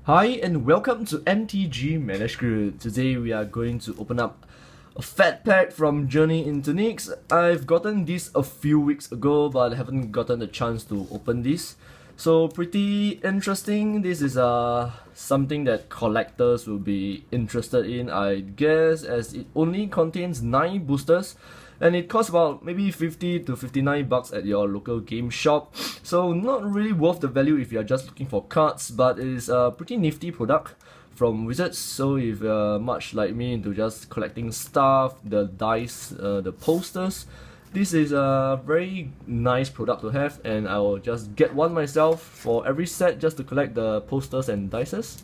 Hi and welcome to MTG Manuscript. Today we are going to open up a FATPACK from Journey into Nyx. I've gotten this a few weeks ago but I haven't gotten the chance to open this. So pretty interesting. This is something that collectors will be interested in, I guess, as it only contains 9 boosters. And it costs about maybe 50 to 59 bucks at your local game shop. So not really worth the value if you're just looking for cards, but it is a pretty nifty product from Wizards. So if you're much like me into just collecting stuff, the dice, the posters, this is a very nice product to have, and I will just get one myself for every set just to collect the posters and dices.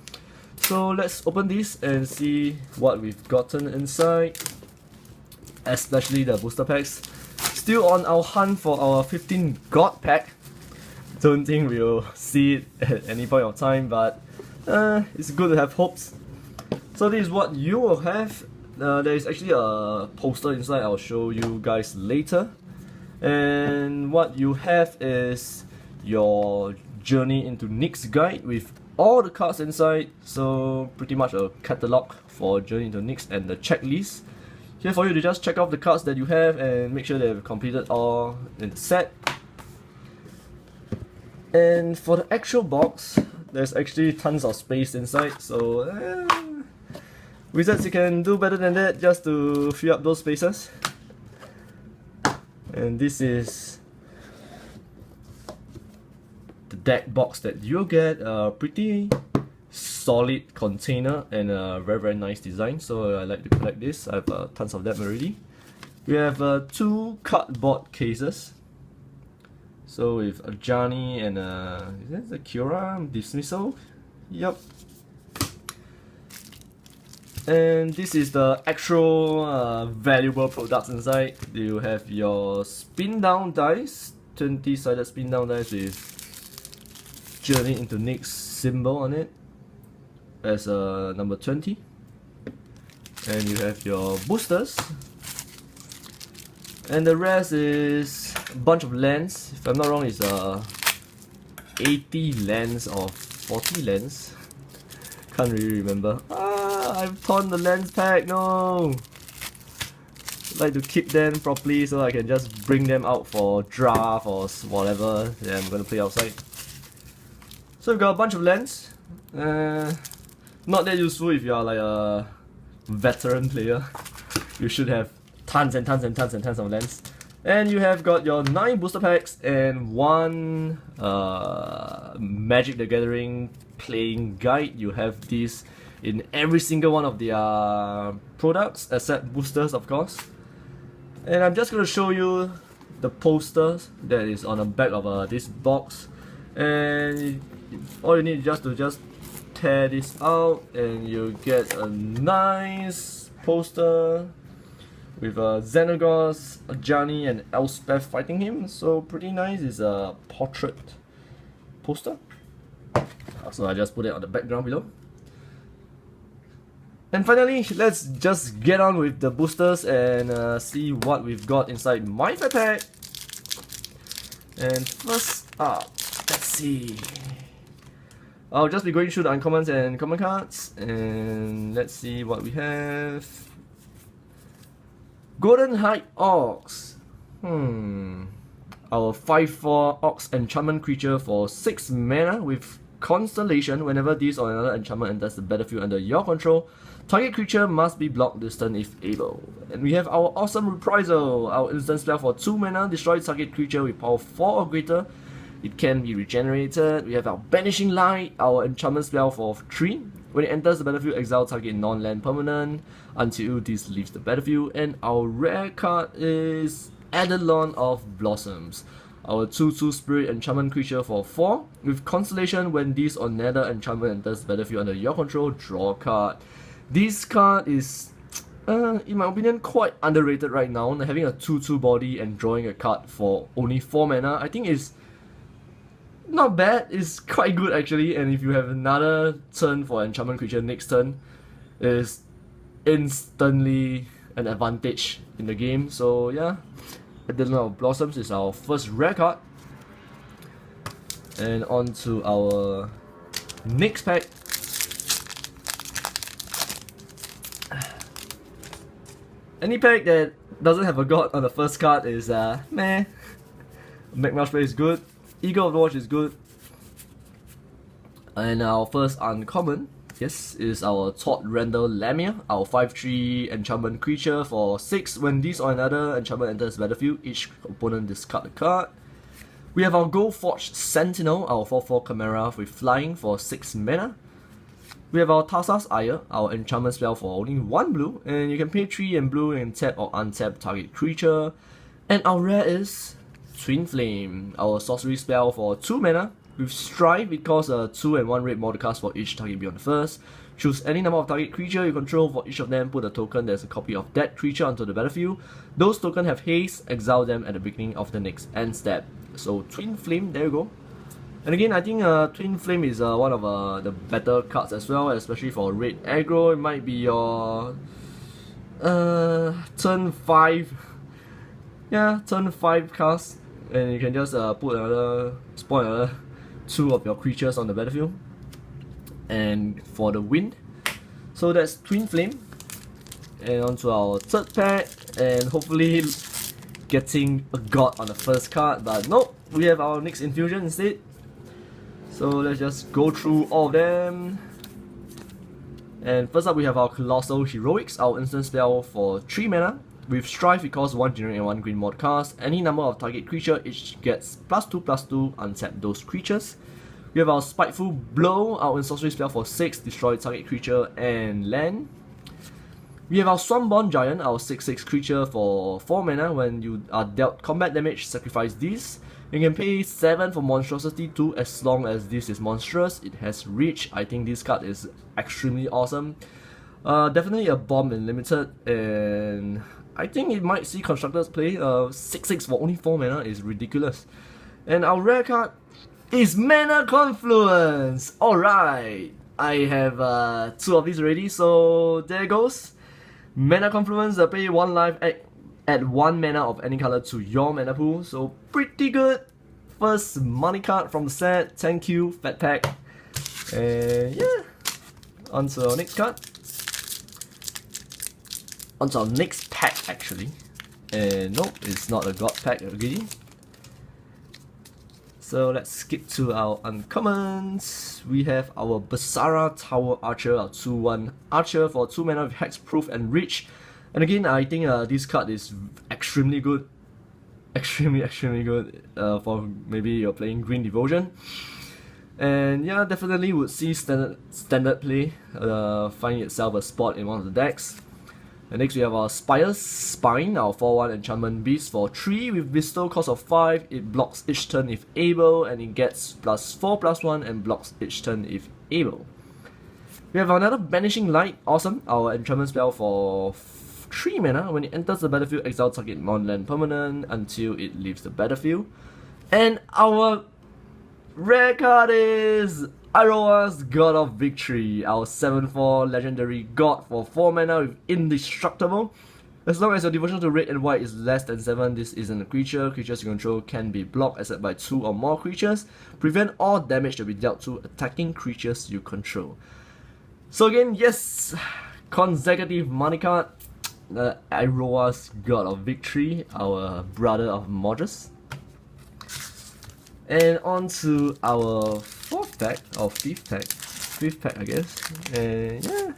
So let's open this and see what we've gotten inside, especially the booster packs. Still on our hunt for our 15 God pack. Don't think we'll see it at any point of time, but it's good to have hopes. So this is what you will have. There is actually a poster inside, I'll show you guys later. And what you have is your Journey into Nyx guide with all the cards inside. So pretty much a catalog for Journey into Nyx and the checklist. Here for you to just check off the cards that you have and make sure they've completed all in the set. And for the actual box, there's actually tons of space inside, so Wizards, you can do better than that just to fill up those spaces. And this is the deck box that you'll get. A pretty solid container and a very nice design, so I like to collect this. I have tons of them already. We have 2 cardboard cases. So with a Johnny and is that the Cura Dismissal? Yup. And this is the actual valuable products inside. You have your spin down dice, 20-sided spin down dice with Journey into Nyx symbol on it as number 20. And you have your boosters. And the rest is a bunch of lands. If I'm not wrong, it's 80 lands or 40 lands. Can't really remember. I've torn the lands pack, no! I'd like to keep them properly so I can just bring them out for draft or whatever that I'm gonna play outside. So we've got a bunch of lands. Not that useful if you are like a veteran player. You should have tons and tons and tons and tons of lands. And you have got your 9 booster packs and 1 Magic the Gathering playing guide. You have this in every single one of the products, except boosters of course. And I'm just going to show you the posters that is on the back of this box. And all you need is just tear this out and you get a nice poster with Xenagos, Johnny and Elspeth fighting him. So pretty nice. It's a portrait poster. So I just put it on the background below. And finally, let's just get on with the boosters and see what we've got inside my FATPACK. And first up, let's see. I'll just be going through the uncommons and common cards, and let's see what we have. Golden Hide Ox. Our 5/4 Ox enchantment creature for 6 mana with Constellation. Whenever this or another enchantment enters the battlefield under your control, target creature must be blocked this turn if able. And we have our Awesome Reprisal. Our instant spell for 2 mana, destroys target creature with power 4 or greater. It can be regenerated. We have our Banishing Light, our enchantment spell for 3. When it enters the battlefield, exile target non-land permanent until this leaves the battlefield. And our rare card is Eidolon of Blossoms. Our 2/2 spirit enchantment creature for 4. With Constellation, when this or another enchantment enters the battlefield under your control, draw a card. This card is, in my opinion, quite underrated right now. Having a 2/2 body and drawing a card for only 4 mana, I think is not bad. It's quite good actually. And if you have another turn for enchantment creature next turn, is instantly an advantage in the game. So yeah, Eidolon of Blossoms is our first rare card. And on to our next pack. Any pack that doesn't have a god on the first card is meh. M+M+I+A is good. Eagle of the Watch is good. And our first uncommon, yes, is our Todd Randall Lamia, our 5/3 enchantment creature for 6. When this or another enchantment enters the battlefield, each opponent discard a card. We have our Gold Forged Sentinel, our 4/4 Chimera with flying for 6 mana. We have our Tarsa's Ire, our enchantment spell for only 1 blue, and you can pay 3 and blue and tap or untap target creature. And our rare is Twin Flame, our sorcery spell for 2 mana. With Strive, it costs a 2 and 1 red multicast for each target beyond the first. Choose any number of target creature you control. For each of them, put a token that's a copy of that creature onto the battlefield. Those tokens have haste, exile them at the beginning of the next end step. So Twin Flame, there you go. And again, I think Twin Flame is one of the better cards as well, especially for red aggro. It might be your turn 5, yeah, turn 5 cast, and you can just spawn another 2 of your creatures on the battlefield. And for the win, so that's Twin Flame. And onto our third pack, and hopefully getting a god on the first card, but nope, we have our next infusion instead. So let's just go through all of them. And first up, we have our Colossal Heroics, our instant spell for 3 mana. With Strive, it costs 1 generic and 1 green mod cast. Any number of target creature each gets +2/+2, untap those creatures. We have our Spiteful Blow, our sorcery spell for 6, destroy target creature and land. We have our Swanborn Giant, our 6/6 creature for 4 mana. When you are dealt combat damage, sacrifice this. You can pay 7 for Monstrosity 2 as long as this is monstrous. It has reach. I think this card is extremely awesome. Definitely a bomb in limited, and I think it might see constructors play. 6/6 for only 4 mana is ridiculous. And our rare card is Mana Confluence. Alright, I have 2 of these already, so there goes. Mana Confluence, pay 1 life, add 1 mana of any color to your mana pool, so pretty good. First money card from the set, thank you, FATPACK. And yeah, on to our next card. On to our next pack actually. And nope, it's not a god pack again. So let's skip to our uncommons. We have our Basara Tower Archer, our 2/1 Archer for 2 mana with Hexproof and Reach. And again, I think this card is extremely good. Extremely good for maybe you're playing Green Devotion. And yeah, definitely would see standard play, finding itself a spot in one of the decks. And next we have our Spire's Spine, our 4/1 enchantment beast for 3 with bestow cost of 5. It blocks each turn if able, and it gets +4/+1 and blocks each turn if able. We have another Banishing Light, awesome, our enchantment spell for 3 mana. When it enters the battlefield, exile target non-land permanent until it leaves the battlefield. And our rare card is Iroha's God of Victory, our 7/4 legendary god for 4 mana with Indestructible. As long as your devotion to red and white is less than 7, this isn't a creature. Creatures you control can be blocked except by 2 or more creatures. Prevent all damage to be dealt to attacking creatures you control. So again, yes, consecutive money card. Iroha's God of Victory, our brother of Modrus. And on to our 4th pack, or 5th pack I guess. And yeah,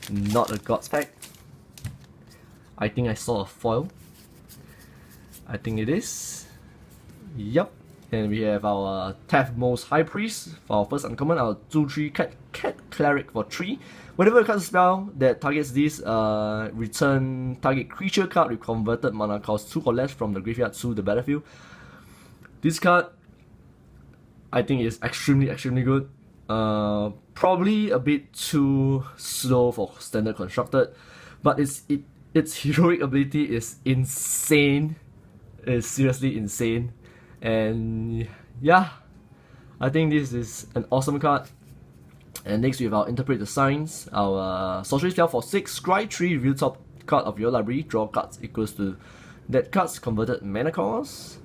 not a Gods pack. I think I saw a foil. I think it is. Yup. And we have our Tathmos High Priest for our first uncommon, our 2/3 Cat Cleric for 3. Whenever you cast a spell that targets this, return target creature card with converted mana cost 2 or less from the graveyard to the battlefield. This card, I think, is extremely good. Probably a bit too slow for standard constructed, but its heroic ability is insane. It's seriously insane. And yeah, I think this is an awesome card. And next we have our Interpret the Signs, our sorcery spell for 6, scry 3, reveal top card of your library, draw cards equals to that card's converted mana cost.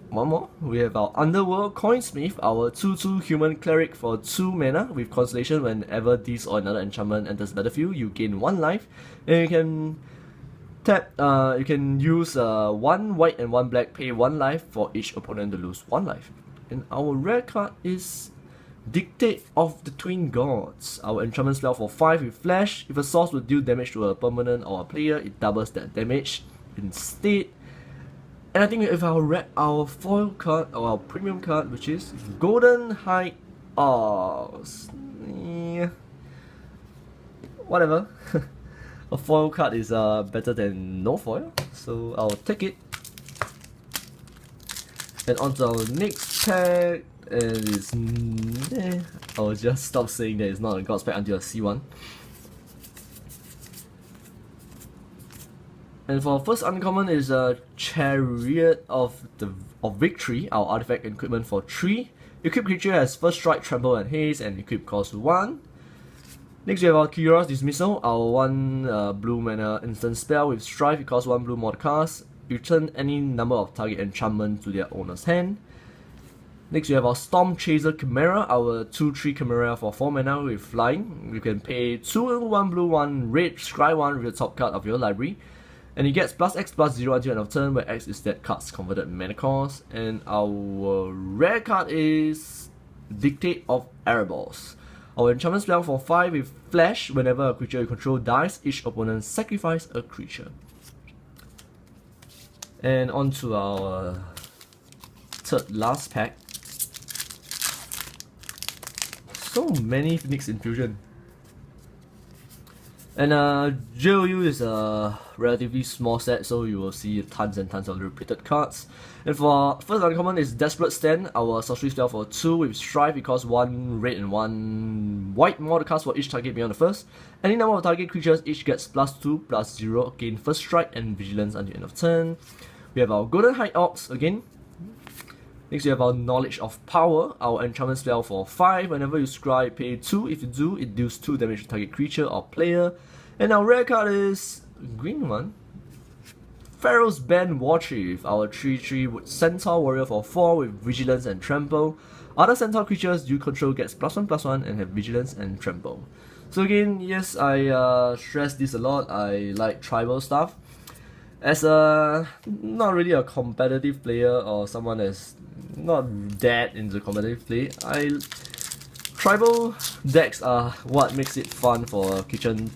one more. We have our Underworld Coinsmith, our 2/2 human cleric for 2 mana with Constellation. Whenever this or another enchantment enters the battlefield, you gain 1 life. And you can tap, you can use 1 white and 1 black, pay 1 life for each opponent to lose 1 life. And our rare card is Dictate of the Twin Gods. Our enchantment spell for 5 with Flash. If a source will deal damage to a permanent or a player, it doubles that damage instead. And I think if our foil card or our premium card, which is Golden High Ox, whatever. A foil card is better than no foil, so I'll take it. And on to our next pack, and it's I'll just stop saying that it's not a God's pack until I see one. And for our first uncommon is a Chariot of Victory, our artifact equipment for 3. Equipped creature has first strike, trample, and haste, and equip cost 1. Next we have our Kira's Dismissal, our 1 blue mana instant spell with Strife. It costs 1 blue more to cast. Return any number of target enchantment to their owner's hand. Next we have our Storm Chaser Chimera, our 2/3 Chimera for 4 mana with flying. You can pay 2 1 blue 1 red, scry 1 with the top card of your library. And it gets +X/+0 until end of turn, where X is that card's converted mana cost. And our rare card is Dictate of Erebos. Our enchantment spell for 5 with Flash. Whenever a creature you control dies, each opponent sacrifice a creature. And on to our third last pack. So many Phoenix Infusion. And JOU is a relatively small set, so you will see tons and tons of repeated cards. And for first uncommon is Desperate Stand, our sorcery spell for 2 with Strife. It costs 1 red and 1 white more to cast for each target beyond the first. Any number of target creatures each gets +2/+0, gain first strike and vigilance until end of turn. We have our Golden High Ox again. Next we have our Knowledge of Power, our enchantment spell for 5. Whenever you scry, pay 2. If you do, it deals 2 damage to target creature or player. And our rare card is green one, Pharaoh's Band Warchief, our 3/3 Centaur Warrior for 4 with Vigilance and Trample. Other Centaur creatures you control gets +1/+1 and have Vigilance and Trample. So again, yes, I stress this a lot. I like tribal stuff. As a not really a competitive player or someone that's not that into competitive play, tribal decks are what makes it fun for kitchen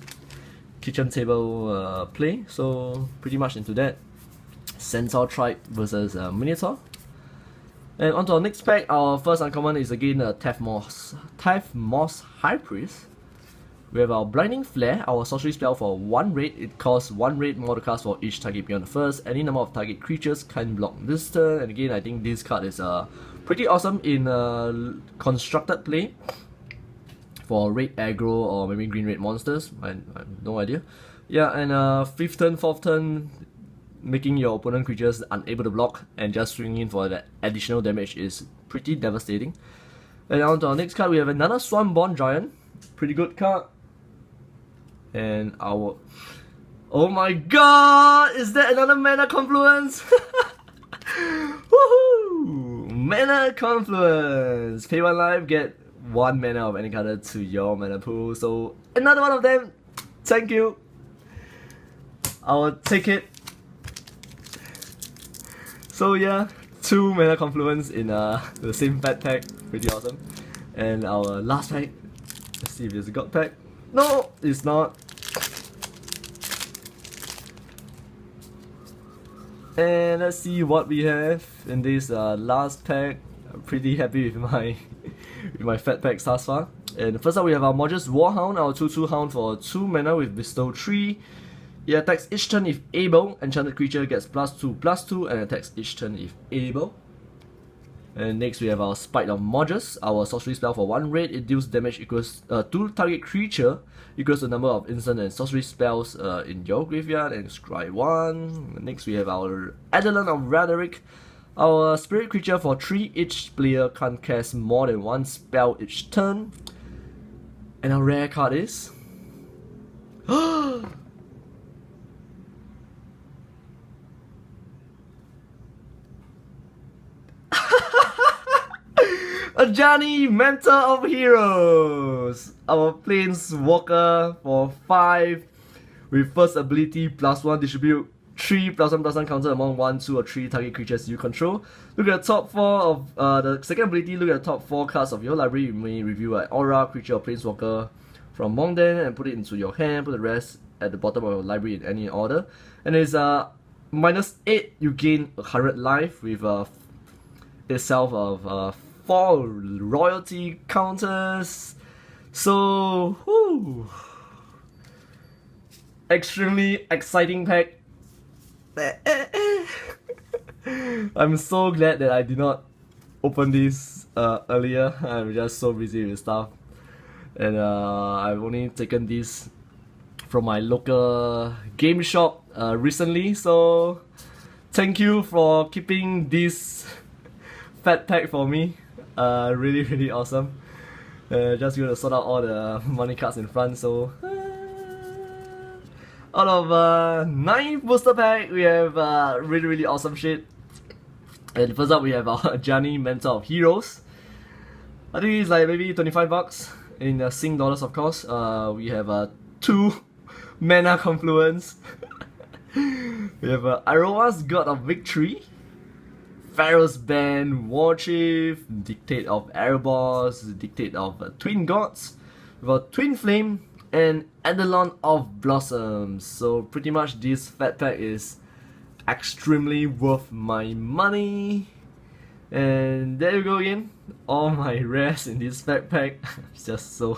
table play. So pretty much into that. Centaur tribe versus Minotaur. And onto our next pack, our first uncommon is again a Taphmos High Priest. We have our Blinding Flare, our sorcery spell for 1 red. It costs 1 red more to cast for each target beyond the first. Any number of target creatures can block this turn. And again, I think this card is pretty awesome in constructed play for red aggro or maybe green-red monsters. I have no idea. Yeah, and 5th turn, 4th turn, making your opponent creatures unable to block and just swinging in for that additional damage is pretty devastating. And on to our next card, we have another Swanborn Giant. Pretty good card. And our... Oh my god! Is that another Mana Confluence? Woohoo! Mana Confluence! Pay 1 life, get 1 mana of any color to your mana pool. So, another one of them! Thank you! I'll take it. So yeah, 2 Mana Confluence in the same fat pack. Pretty awesome. And our last pack. Let's see if there's a god pack. No, it's not. And let's see what we have in this last pack. I'm pretty happy with my fat packs thus far. And first up we have our Modus Warhound, our 2/2 hound for 2 mana with Bestow 3. It attacks each turn if able. Enchanted creature gets +2/+2 and attacks each turn if able. And next we have our Spite of Modus, our sorcery spell for 1 red. It deals damage equals to target creature equals the number of instant and sorcery spells in your graveyard, and scry 1. Next we have our Eidolon of Roderick, our spirit creature for 3. Each player can't cast more than 1 spell each turn. And our rare card is a Johnny Mentor of Heroes! Our Planeswalker for 5 with first ability +1 distribute 3 +1/+1 counter among 1, 2, or 3 target creatures you control. Look at the top 4 of the second ability. Look at the top 4 cards of your library. You may review an aura, creature, or planeswalker from among them and put it into your hand. Put the rest at the bottom of your library in any order. And it's -8. You gain 100 life with itself of 4 royalty counters. So, whoo, extremely exciting pack. I'm so glad that I did not open this earlier. I'm just so busy with stuff, and I've only taken this from my local game shop recently. So thank you for keeping this fat pack for me. Really awesome. Just gonna sort out all the money cards in front. So out of 9 booster pack, we have really awesome shit. And first up, we have our Johnny Mentor of Heroes. I think it's like maybe 25 bucks in Sing dollars, of course. We have 2 mana confluence. We have Aroa's God of Victory, Pharaoh's Band, War Chief, Dictate of Erebos, Dictate of Twin Gods, with a Twin Flame, and Eidolon of Blossoms. So pretty much this fat pack is extremely worth my money. And there you go again, all my rares in this fat pack. It's just so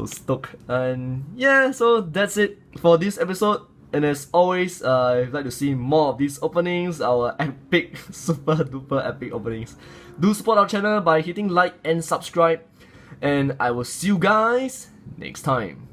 stoked. And yeah, so that's it for this episode. And as always, if you'd like to see more of these openings, our epic, super duper epic openings, do support our channel by hitting like and subscribe. And I will see you guys next time.